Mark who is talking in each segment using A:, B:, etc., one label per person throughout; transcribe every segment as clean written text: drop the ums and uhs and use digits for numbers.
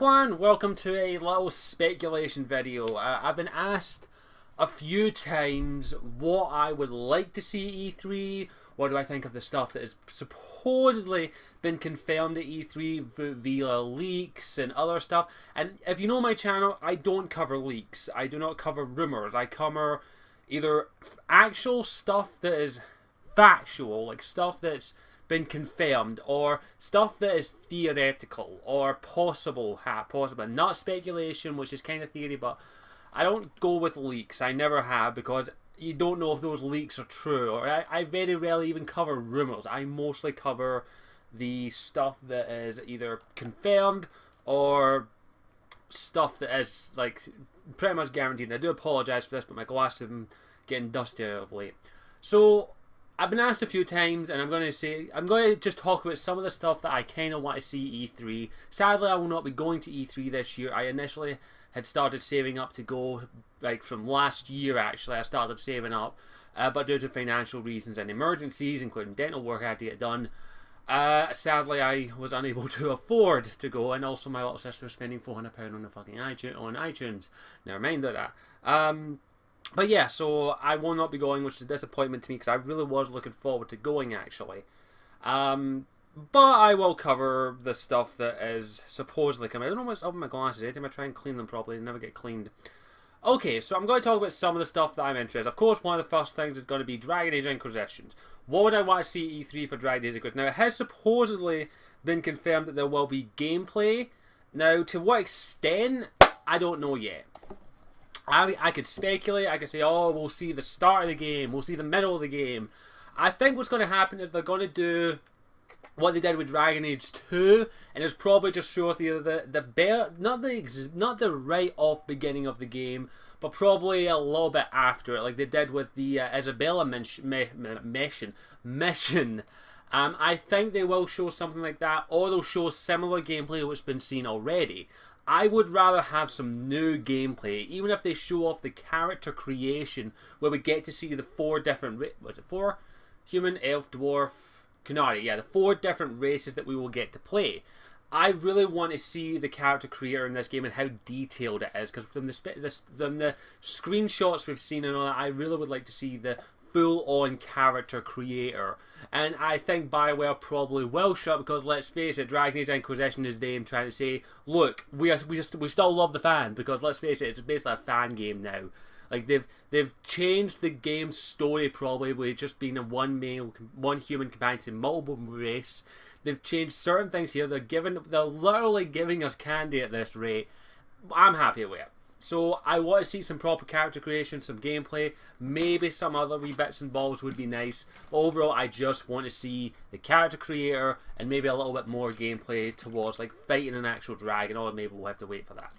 A: everyone, welcome to a little speculation video. I've been asked a few times what I would like to see at E3, what do I think of the stuff that has supposedly been confirmed at E3 via leaks and other stuff. And if you know my channel, I don't cover leaks, I do not cover rumors, I cover either actual stuff that is factual, like stuff that's been confirmed, or stuff that is theoretical or possible, not speculation, which is kind of theory, but I don't go with leaks. I never have, because you don't know if those leaks are true, or I very rarely even cover rumors. I mostly cover the stuff that is either confirmed or stuff that is like pretty much guaranteed. And I do apologize for this, but my glasses have been getting dusty of late. So I've been asked a few times, and I'm going to just talk about some of the stuff that I kind of want to see E3. Sadly, I will not be going to E3 this year. I initially had started saving up to go, like from last year actually, I started saving up, but due to financial reasons and emergencies, including dental work I had to get done, sadly I was unable to afford to go, and also my little sister was spending £400 on the fucking iTunes. Never mind that. But yeah, so I will not be going, which is a disappointment to me, because I really was looking forward to going, actually. But I will cover the stuff that is supposedly coming. I don't know what's up with my glasses. Every time I try and clean them properly, they never get cleaned. Okay, so I'm going to talk about some of the stuff that I'm interested in. Of course, one of the first things is going to be Dragon Age Inquisitions. What would I want to see at E3 for Dragon Age Inquisition? Now, it has supposedly been confirmed that there will be gameplay. Now, to what extent, I don't know yet. I could speculate, I could say, oh, we'll see the start of the game, we'll see the middle of the game. I think what's going to happen is they're going to do what they did with Dragon Age 2, and it's probably just show us not the right off beginning of the game, but probably a little bit after it, like they did with the Isabella mission. I think they will show something like that, or they'll show similar gameplay which has been seen already. I would rather have some new gameplay, even if they show off the character creation, where we get to see the four different, four? Human, elf, dwarf, Qunari, yeah, the four different races that we will get to play. I really want to see the character creator in this game and how detailed it is, because from the screenshots we've seen and all that, I really would like to see the full-on character creator. And I think BioWare probably will show up, because let's face it, Dragon Age Inquisition is them trying to say, look, we still love the fan, because let's face it, it's basically a fan game now. Like they've changed the game's story probably with just being a one human companion to multiple race. They've changed certain things here. They're literally giving us candy at this rate. I'm happy with it. So I want to see some proper character creation, some gameplay, maybe some other wee bits and bobs would be nice. But overall, I just want to see the character creator and maybe a little bit more gameplay towards like fighting an actual dragon, or maybe we'll have to wait for that.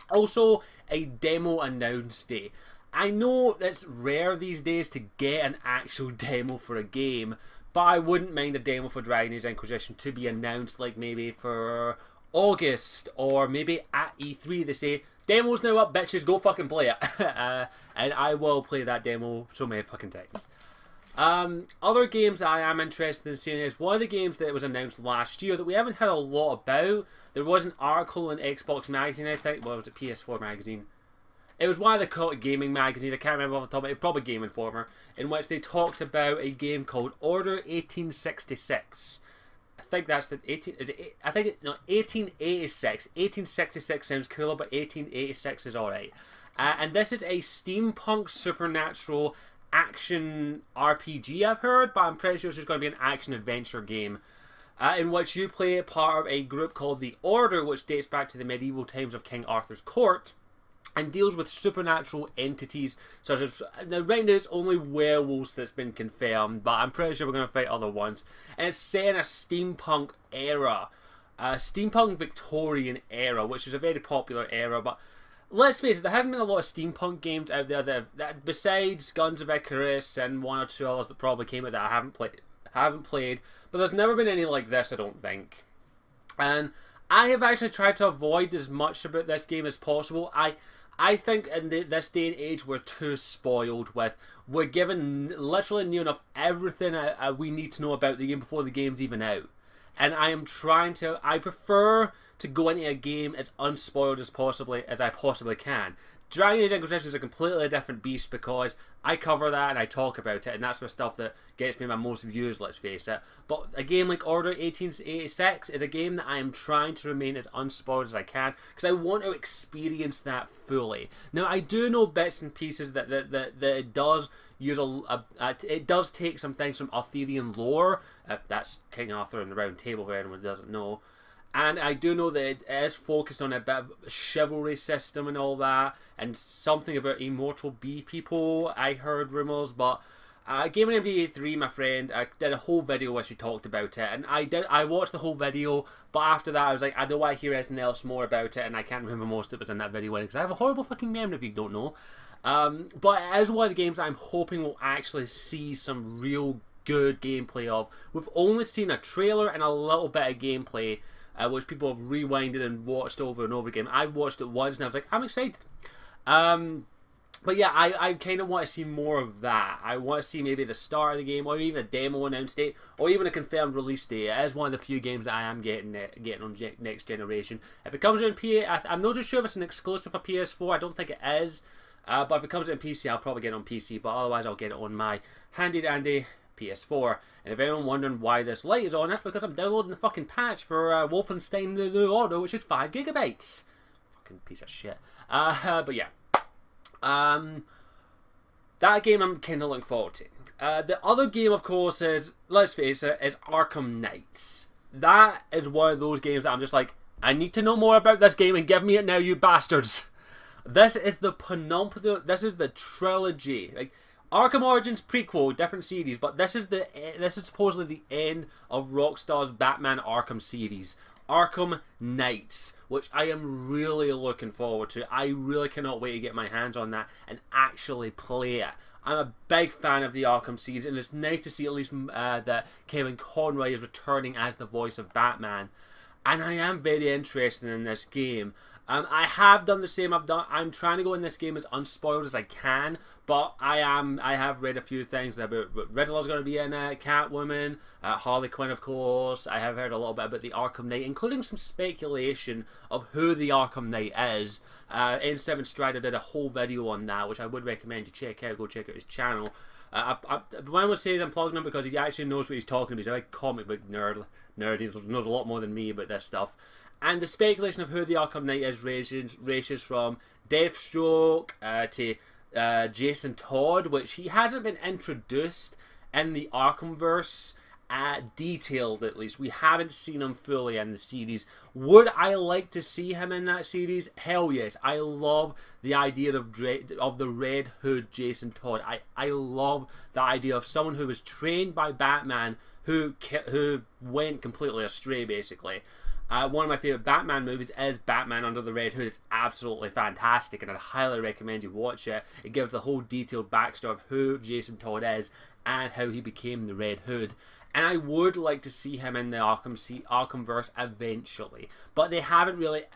A: Also, a demo announced day. I know it's rare these days to get an actual demo for a game, but I wouldn't mind a demo for Dragon Age Inquisition to be announced, like maybe for August, or maybe at E3 they say, demo's now up, bitches, go fucking play it. And I will play that demo so many fucking times. Other games that I am interested in seeing is one of the games that was announced last year that we haven't heard a lot about. There was an article in Xbox Magazine, I think. Well, was it PS4 Magazine? It was one of the gaming magazines, I can't remember off the top of it, probably Game Informer, in which they talked about a game called Order 1866. I think that's the 1886. 1866 sounds cooler, but 1886 is alright. And this is a steampunk supernatural action RPG, I've heard, but I'm pretty sure it's just going to be an action adventure game, in which you play part of a group called the Order, which dates back to the medieval times of King Arthur's court, and deals with supernatural entities such as, now right now it's only werewolves that's been confirmed, but I'm pretty sure we're going to fight other ones. And it's set in a steampunk era, steampunk Victorian era, which is a very popular era, but let's face it, there haven't been a lot of steampunk games out there that besides Guns of Icarus and one or two others that probably came out that I haven't played, but there's never been any like this, I don't think. And I have actually tried to avoid as much about this game as possible. I think in this day and age we're too spoiled with. We're given literally near enough everything we need to know about the game before the game's even out. And I am trying to... I prefer to go into a game as unspoiled as I possibly can. Dragon Age Inquisition is a completely different beast because I cover that and I talk about it, and that's the stuff that gets me my most views, let's face it. But a game like Order 1886 is a game that I am trying to remain as unspoiled as I can because I want to experience that fully. Now, I do know bits and pieces that it does use it does take some things from Arthurian lore. That's King Arthur and the Round Table, for anyone who doesn't know. And I do know that it is focused on a bit of a chivalry system and all that, and something about immortal bee people, I heard rumours, but Gaming MD 3, my friend, I did a whole video where she talked about it, and I watched the whole video, but after that I was like, I don't want to hear anything else more about it, and I can't remember most of it was in that video because I have a horrible fucking memory if you don't know. But it is one of the games I'm hoping will actually see some real good gameplay of. We've only seen a trailer and a little bit of gameplay, which people have rewinded and watched over and over again. I watched it once and I was like, I'm excited. But yeah, I kind of want to see more of that. I want to see maybe the start of the game, or even a demo announced date, or even a confirmed release date. It is one of the few games that I am getting on next generation. If it comes out on PA, I'm not just sure if it's an exclusive for PS4. I don't think it is. But if it comes out on PC, I'll probably get it on PC. But otherwise, I'll get it on my handy dandy PS4. And if anyone wondering why this light is on, that's because I'm downloading the fucking patch for Wolfenstein The New Order, which is 5 gigabytes. Fucking piece of shit. But yeah. That game I'm kind of looking forward to. The other game, of course, is, let's face it, is Arkham Knights. That is one of those games that I'm just like, I need to know more about this game and give me it now, you bastards. This is the penultimate, this is the trilogy. Like, Arkham Origins prequel, different series, but this is supposedly the end of Rockstar's Batman Arkham series. Arkham Knights, which I am really looking forward to. I really cannot wait to get my hands on that and actually play it. I'm a big fan of the Arkham series, and it's nice to see at least that Kevin Conroy is returning as the voice of Batman. And I am very interested in this game. I have done the same. I'm trying to go in this game as unspoiled as I can, but I have read a few things about Riddler's going to be in it, Catwoman, Harley Quinn, of course. I have heard a little bit about the Arkham Knight, including some speculation of who the Arkham Knight is. N7 Strider did a whole video on that, which I would recommend you check out. Go check out his channel. When I say I'm plugging him because he actually knows what he's talking about. He's a big comic book nerd. He knows a lot more than me about this stuff. And the speculation of who the Arkham Knight is ranges from Deathstroke to Jason Todd, which he hasn't been introduced in the Arkhamverse, detailed at least. We haven't seen him fully in the series. Would I like to see him in that series? Hell yes. I love the idea of the Red Hood Jason Todd. I love the idea of someone who was trained by Batman who went completely astray, basically. One of my favourite Batman movies is Batman Under the Red Hood. It's absolutely fantastic, and I'd highly recommend you watch it. It gives the whole detailed backstory of who Jason Todd is and how he became the Red Hood. And I would like to see him in the Arkhamverse eventually, but they haven't really.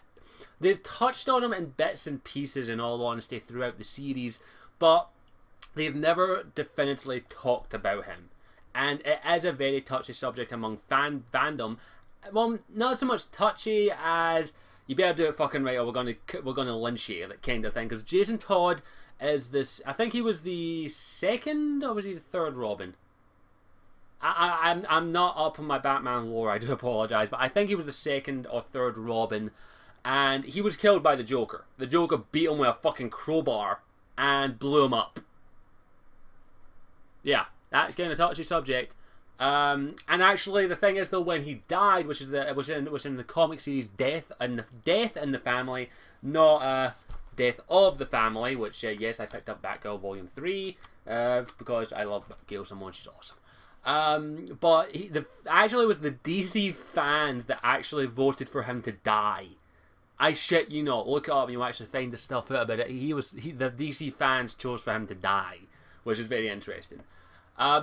A: They've touched on him in bits and pieces, in all honesty, throughout the series, but they've never definitively talked about him. And it is a very touchy subject among fandom. Well, not so much touchy as you better do it fucking right or we're gonna lynch you, that kind of thing. Because Jason Todd is this. I think he was the second or was he the third Robin? I'm not up on my Batman lore. I do apologize, but I think he was the second or third Robin, and he was killed by the Joker. The Joker beat him with a fucking crowbar and blew him up. Yeah, that's kind of touchy subject. And actually, the thing is, though, when he died, which is was in the comic series Death in the Family, not Death of the Family, which yes, I picked up Batgirl Volume 3 because I love Gail so much. She's awesome. But actually, it was the DC fans that actually voted for him to die. I shit you not. Look it up and you'll actually find the stuff out about it. The DC fans chose for him to die, which is very interesting.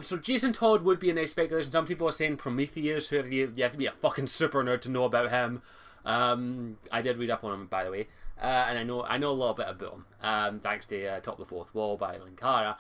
A: So Jason Todd would be a nice speculation. Some people are saying Prometheus, who you have to be a fucking super nerd to know about him. I did read up on him, by the way, and I know a little bit about him, thanks to Top of the Fourth Wall by Linkara.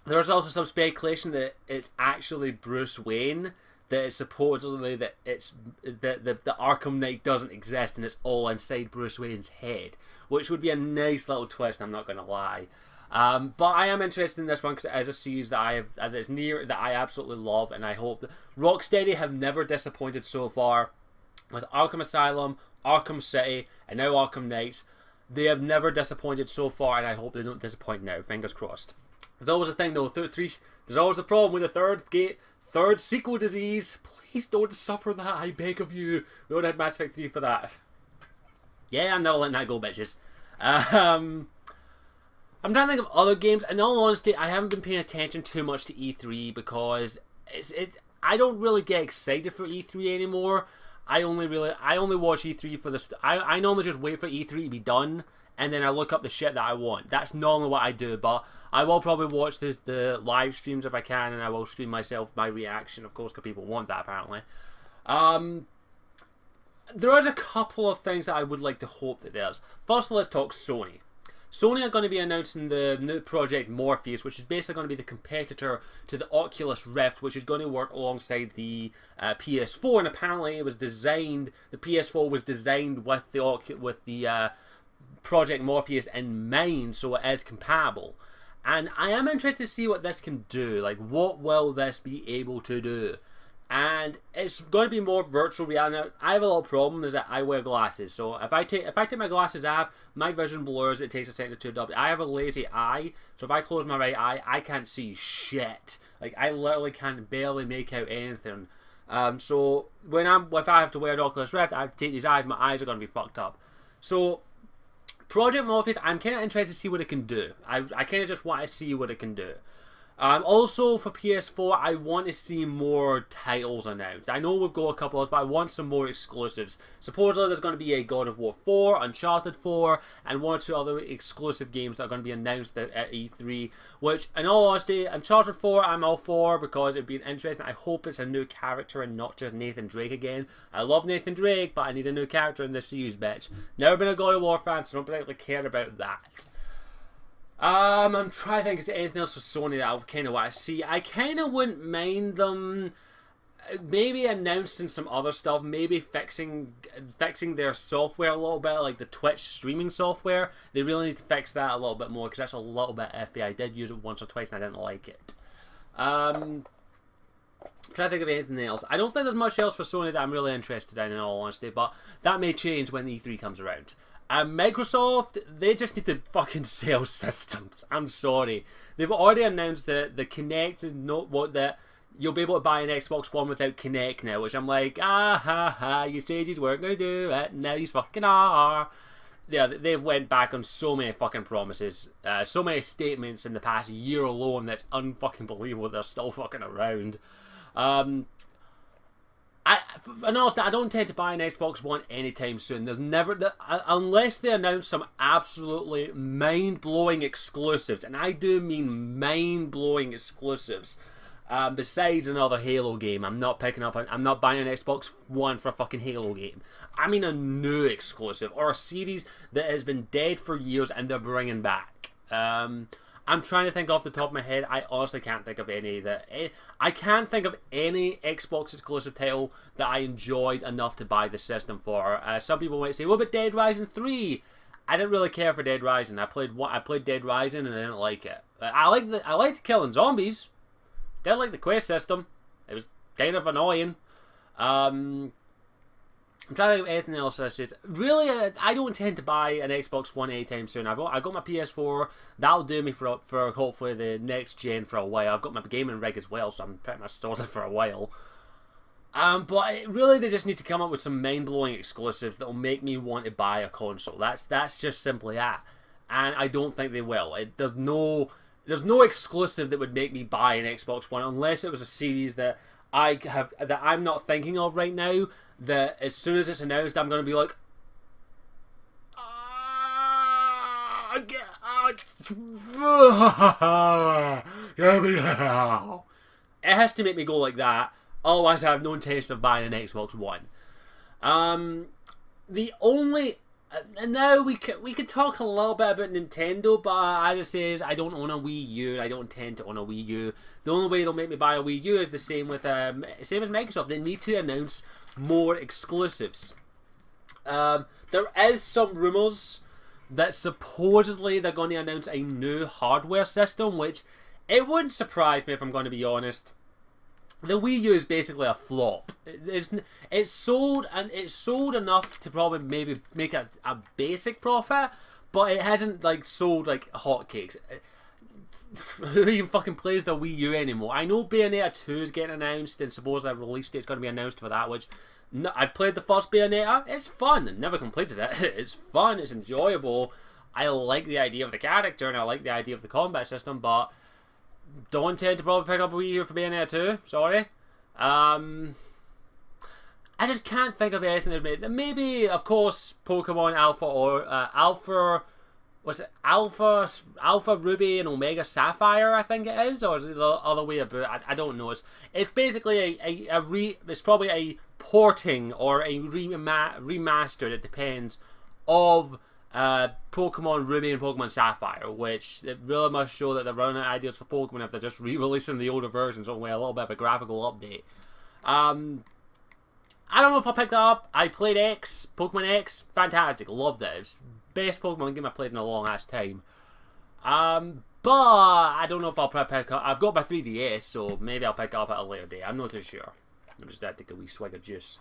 A: There's also some speculation that it's actually Bruce Wayne that it's supposedly that it's that the Arkham Knight doesn't exist and it's all inside Bruce Wayne's head, which would be a nice little twist. I'm not going to lie. But I am interested in this one because it is a series that I absolutely love, and I hope that Rocksteady have never disappointed so far with Arkham Asylum, Arkham City, and now Arkham Knights. They have never disappointed so far, and I hope they don't disappoint now. Fingers crossed. There's always a thing though. There's always the problem with the third sequel disease. Please don't suffer that, I beg of you. We would have had Mass Effect 3 for that. Yeah, I'm never letting that go, bitches. I'm trying to think of other games. In all honesty, I haven't been paying attention too much to E3 because I don't really get excited for E3 anymore. I only watch E3 for the I normally just wait for E3 to be done, and then I look up the shit that I want. That's normally what I do, but I will probably watch the live streams if I can, and I will stream myself my reaction, of course, because people want that apparently. There is a couple of things that I would like to hope that there's. First, let's talk Sony. Sony are going to be announcing the new Project Morpheus, which is basically going to be the competitor to the Oculus Rift, which is going to work alongside the PS4. And apparently, the PS4 was designed with the Project Morpheus in mind, so it is compatible. And I am interested to see what this can do. Like, what will this be able to do? And it's going to be more virtual reality. Now, I have a little problem is that I wear glasses. So if I take my glasses off, my vision blurs. It takes a second to adopt. I have a lazy eye, so if I close my right eye, I can't see shit. Like I literally can barely make out anything. So if I have to wear an Oculus Rift, I have to take these eyes. My eyes are going to be fucked up. So Project Morpheus, I'm kind of interested to see what it can do. I kind of just want to see what it can do. Also for PS4, I want to see more titles announced. I know we've got a couple of, but I want some more exclusives. Supposedly there's going to be a God of War 4, Uncharted 4, and one or two other exclusive games that are going to be announced at E3, which, in all honesty, Uncharted 4 I'm all for because it'd be interesting. I hope it's a new character and not just Nathan Drake again. I love Nathan Drake, but I need a new character in this series, bitch. Never been a God of War fan, so don't particularly care about that. I'm trying to think, is there anything else for Sony that I kind of want to see? I kind of wouldn't mind them maybe announcing some other stuff, maybe fixing their software a little bit, like the Twitch streaming software. They really need to fix that a little bit more because that's a little bit iffy. I did use it once or twice and I didn't like it. I'm trying to think of anything else. I don't think there's much else for Sony that I'm really interested in all honesty, but that may change when E3 comes around. Microsoft, they just need to fucking sell systems. I'm sorry. They've already announced that the Kinect is not what that you'll be able to buy an Xbox One without Kinect now, which I'm like, you said you weren't going to do it, now you fucking are. Yeah, they've went back on so many fucking promises, so many statements in the past year alone that's unfucking believable they're still fucking around. Honestly, I don't intend to buy an Xbox One anytime soon. There's never, unless they announce some absolutely mind-blowing exclusives, and I do mean mind-blowing exclusives. Besides another Halo game, I'm not buying an Xbox One for a fucking Halo game. I mean a new exclusive or a series that has been dead for years and they're bringing back. I'm trying to think off the top of my head. I honestly can't think of any I can't think of any Xbox exclusive title that I enjoyed enough to buy the system for. Some people might say, "What about Dead Rising 3?" I didn't really care for Dead Rising. I played Dead Rising and I didn't like it. I liked killing zombies. Didn't like the quest system. It was kind of annoying. I'm trying to think of anything else I said. Really, I don't intend to buy an Xbox One anytime soon. I got my PS4. That'll do me for hopefully the next gen for a while. I've got my gaming rig as well, so I'm pretty much sorted for a while. But really, they just need to come up with some mind-blowing exclusives that will make me want to buy a console. That's just simply that. And I don't think they will. There's no exclusive that would make me buy an Xbox One unless it was a series that I'm not thinking of right now. That as soon as it's announced, I'm going to be like, it has to make me go like that. Otherwise, I have no intention of buying an Xbox One. The only And now we could talk a little bit about Nintendo, but I just says I don't own a Wii U. I don't intend to own a Wii U. The only way they'll make me buy a Wii U is the same same as Microsoft. They need to announce more exclusives. There is some rumors that supposedly they're going to announce a new hardware system, which it wouldn't surprise me if I'm going to be honest. The Wii U is basically a flop. It's sold and it's sold enough to probably maybe make a basic profit, but it hasn't like sold like hotcakes. Who even fucking plays the Wii U anymore? I know Bayonetta 2 is getting announced, and supposedly a release date's going to be announced for that. Which I've played the first Bayonetta. It's fun. Never completed it. It's fun. It's enjoyable. I like the idea of the character and I like the idea of the combat system, but don't intend to probably pick up a Wii U for Bayonetta 2. Sorry. I just can't think of anything that made. Maybe, of course, Pokemon Alpha or Alpha. Was it Alpha Ruby and Omega Sapphire? I think it is, or is it the other way about? I don't know. It's basically it's probably a porting or a remastered. It depends of Pokemon Ruby and Pokemon Sapphire, which it really must show that they're running out of ideas for Pokemon if they're just re-releasing the older versions with a little bit of a graphical update. I don't know if I'll pick that up. I played Pokemon X, fantastic, loved it. It was best Pokemon game I played in a long ass time. But I don't know if I'll probably pick up. I've got my 3DS, so maybe I'll pick it up at a later date. I'm not too sure. I'm just going to take a wee swig of juice.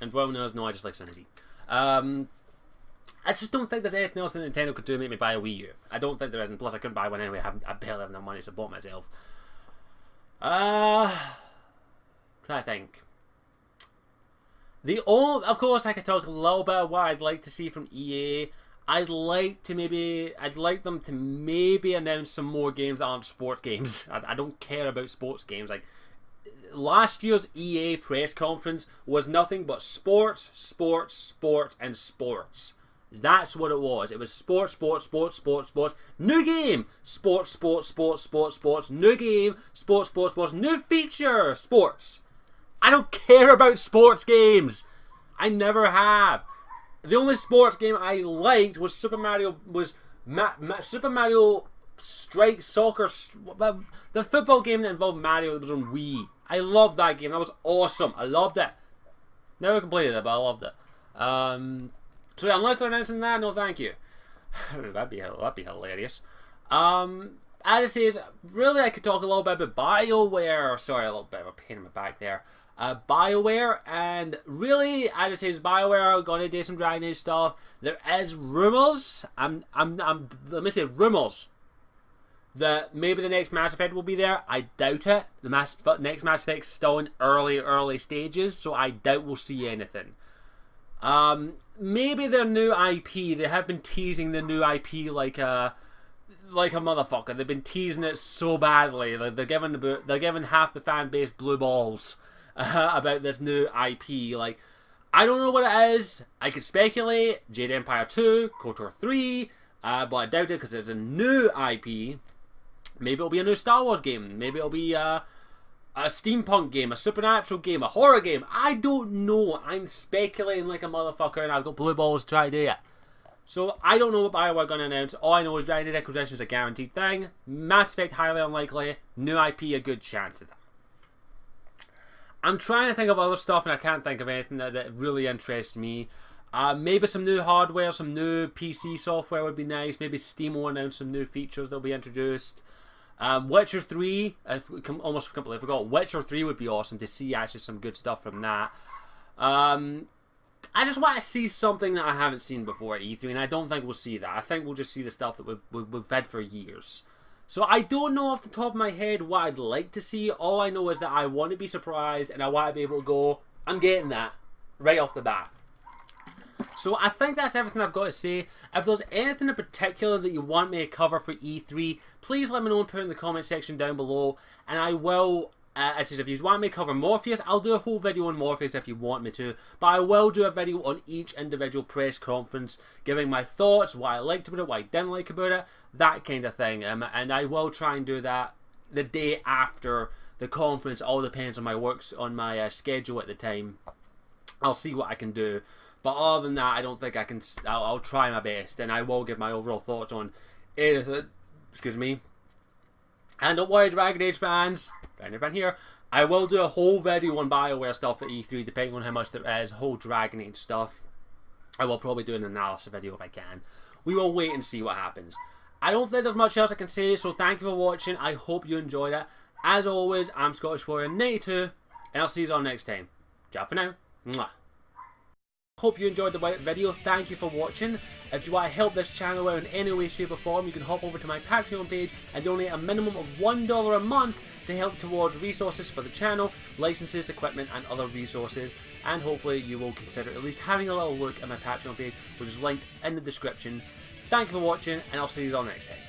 A: And for everyone knows, no, I just like Sanity. I just don't think there's anything else that Nintendo could do to make me buy a Wii U. I don't think there is, and plus I couldn't buy one anyway. I barely have enough money to support myself. Try to think. Of course, I could talk a little bit about what I'd like to see from EA. I'd like them to maybe announce some more games that aren't sports games. I don't care about sports games. Like last year's EA press conference was nothing but sports, sports, sports, and sports. That's what it was. It was sports, sports, sports, sports, sports. New game. Sports, sports, sports, sports, sports. New game. Sports, sports, sports. New feature. Sports. I don't care about sports games. I never have. The only sports game I liked was Super Mario. Super Mario Strike Soccer. The football game that involved Mario that was on Wii. I loved that game. That was awesome. I loved it. Never completed it, but I loved it. So yeah, unless they're announcing that, no thank you. that'd be hilarious. I just say, really, I could talk a little bit about BioWare. Sorry, a little bit of a pain in my back there. BioWare, and really, I just say BioWare are going to do some Dragon Age stuff. There is rumors. Let me say rumors that maybe the next Mass Effect will be there. I doubt it. The next Mass Effect's still in early stages, so I doubt we'll see anything. Maybe their new IP. They have been teasing the new IP like a motherfucker. They've been teasing it so badly. They're giving half the fan base blue balls about this new IP. Like, I don't know what it is. I could speculate. Jade Empire 2, KOTOR 3, but I doubt it because it's a new IP. Maybe it'll be a new Star Wars game. Maybe it'll be a steampunk game, a supernatural game, a horror game. I don't know. I'm speculating like a motherfucker, and I've got blue balls to try to do it. So I don't know what BioWare are going to announce. All I know is Dragon Age Inquisition is a guaranteed thing. Mass Effect highly unlikely. New IP a good chance of that. I'm trying to think of other stuff, and I can't think of anything that really interests me. Maybe some new hardware, some new PC software would be nice. Maybe Steam will announce some new features that'll be introduced. Witcher 3, I almost completely forgot. Witcher 3 would be awesome to see actually some good stuff from that. I just want to see something that I haven't seen before at E3, and I don't think we'll see that. I think we'll just see the stuff that we've had for years. So I don't know off the top of my head what I'd like to see. All I know is that I want to be surprised, and I want to be able to go, I'm getting that right off the bat. So I think that's everything I've got to say. If there's anything in particular that you want me to cover for E3, please let me know and put it in the comment section down below. And I will, as if you want me to cover Morpheus, I'll do a whole video on Morpheus if you want me to. But I will do a video on each individual press conference, giving my thoughts, what I liked about it, what I didn't like about it, that kind of thing. And I will try and do that the day after the conference. All depends on my schedule at the time. I'll see what I can do. But other than that, I don't think I can. I'll try my best, and I will give my overall thoughts on it. Excuse me. And don't worry, Dragon Age fans. Dragon Age here. I will do a whole video on BioWare stuff at E3, depending on how much there is. Whole Dragon Age stuff. I will probably do an analysis video if I can. We will wait and see what happens. I don't think there's much else I can say, so thank you for watching. I hope you enjoyed it. As always, I'm Scottish Warrior 92, and I'll see you all next time. Ciao for now. Mwah. Hope you enjoyed the video. Thank you for watching. If you want to help this channel out in any way, shape or form, you can hop over to my Patreon page and donate a minimum of $1 a month to help towards resources for the channel, licenses, equipment and other resources. And hopefully you will consider at least having a little look at my Patreon page, which is linked in the description. Thank you for watching, and I'll see you all next time.